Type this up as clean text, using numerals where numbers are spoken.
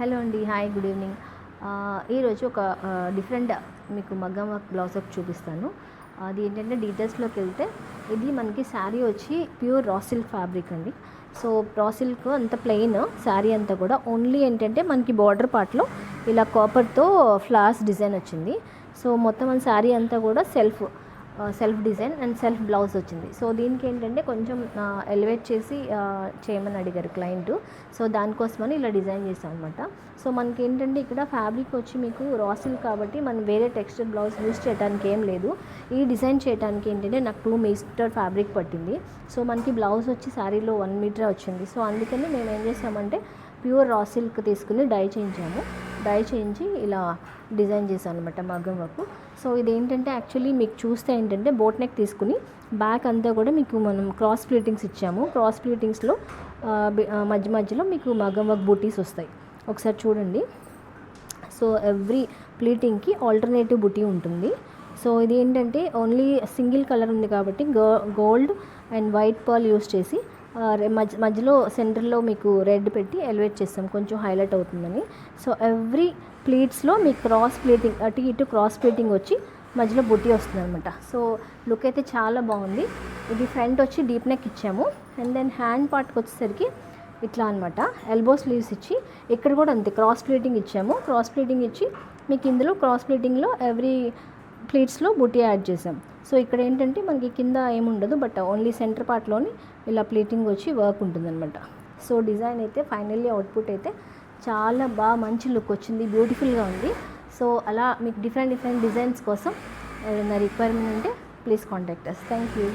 Hello అండి, hi, good evening. ఈరోజు ఒక డిఫరెంట్ మీకు మగ్గం వర్క్ బ్లౌజ్ వర్క్ చూపిస్తాను. అది ఏంటంటే డీటెయిల్స్లోకి వెళ్తే ఇది మనకి శారీ వచ్చి ప్యూర్ రా సిల్క్ ఫ్యాబ్రిక్ అండి. సో రా సిల్క్ అంత ప్లెయిన్ శారీ అంతా కూడా ఓన్లీ ఏంటంటే మనకి బార్డర్ పార్ట్లో ఇలా కాపర్తో ఫ్లవర్స్ డిజైన్ వచ్చింది. సో మొత్తం మన శారీ అంతా కూడా self design and self blouse వచ్చింది. సో దీనికి ఏంటంటే కొంచెం ఎలివేట్ చేసి చేయమని అడిగారు క్లయింట్. సో దానికోసమని ఇలా డిజైన్ చేస్తాం అనమాట. సో మనకి ఏంటంటే ఇక్కడ ఫ్యాబ్రిక్ వచ్చి మీకు రా సిల్క్ కాబట్టి మనం వేరే టెక్స్చర్ బ్లౌజ్ యూస్ చేయడానికి ఏం లేదు. ఈ డిజైన్ చేయడానికి ఏంటంటే నాకు 2 మీటర్ ఫ్యాబ్రిక్ పట్టింది. సో మనకి బ్లౌజ్ వచ్చి శారీలో 1 మీటర్ వచ్చింది. సో అందుకని మేము ఏం చేసామంటే ప్యూర్ రా సిల్క్ తీసుకుని డై చేయించి ఇలా డిజైన్ చేసాం అనమాట మగ్గం వర్క్. సో ఇదేంటంటే యాక్చువల్లీ మీకు చూస్తే ఏంటంటే బోట్ నెక్ తీసుకుని బ్యాక్ అంతా కూడా మీకు మనం క్రాస్ ప్లీటింగ్స్ ఇచ్చాము. క్రాస్ ప్లీటింగ్స్లో మధ్యలో మీకు మగ్గం వర్క్ బూటీస్ వస్తాయి. ఒకసారి చూడండి. సో ఎవ్రీ ప్లీటింగ్కి ఆల్టర్నేటివ్ బుటీ ఉంటుంది. సో ఇది ఏంటంటే ఓన్లీ సింగిల్ కలర్ ఉంది కాబట్టి gold and white pearl use చేసి మధ్యలో సెంటర్లో మీకు రెడ్ పెట్టి ఎలివేట్ చేస్తాం, కొంచెం హైలైట్ అవుతుందని. సో ఎవ్రీ ప్లీట్స్లో మీకు క్రాస్ ప్లీటింగ్ అటు ఇటు క్రాస్ ప్లీటింగ్ వచ్చి మధ్యలో బుట్టి వస్తుంది అనమాట. సో లుక్ అయితే చాలా బాగుంది. ఇది ఫ్రంట్ వచ్చి డీప్ నెక్ ఇచ్చాము. అండ్ దెన్ హ్యాండ్ పార్ట్కి వచ్చేసరికి ఇట్లా అనమాట ఎల్బో స్లీవ్స్ ఇచ్చి ఇక్కడ కూడా అంతే క్రాస్ ప్లీటింగ్ ఇచ్చాము. క్రాస్ ప్లీటింగ్ ఇచ్చి మీకు ఇందులో క్రాస్ ప్లీటింగ్లో ఎవ్రీ ప్లీట్స్లో బుట్టి యాడ్ చేసాం. సో ఇక్కడ ఏంటంటే మనకి కింద ఏముండదు, బట్ ఓన్లీ సెంటర్ పార్ట్లోని ఇలా ప్లీటింగ్ వచ్చి వర్క్ ఉంటుందన్నమాట. సో డిజైన్ అయితే ఫైనల్లీ అవుట్పుట్ అయితే చాలా బాగా మంచి లుక్ వచ్చింది, బ్యూటిఫుల్గా ఉంది. సో అలా మీకు డిఫరెంట్ డిజైన్స్ కోసం ఏదైనా రిక్వైర్మెంట్ ఉంటే please contact us. Thank you.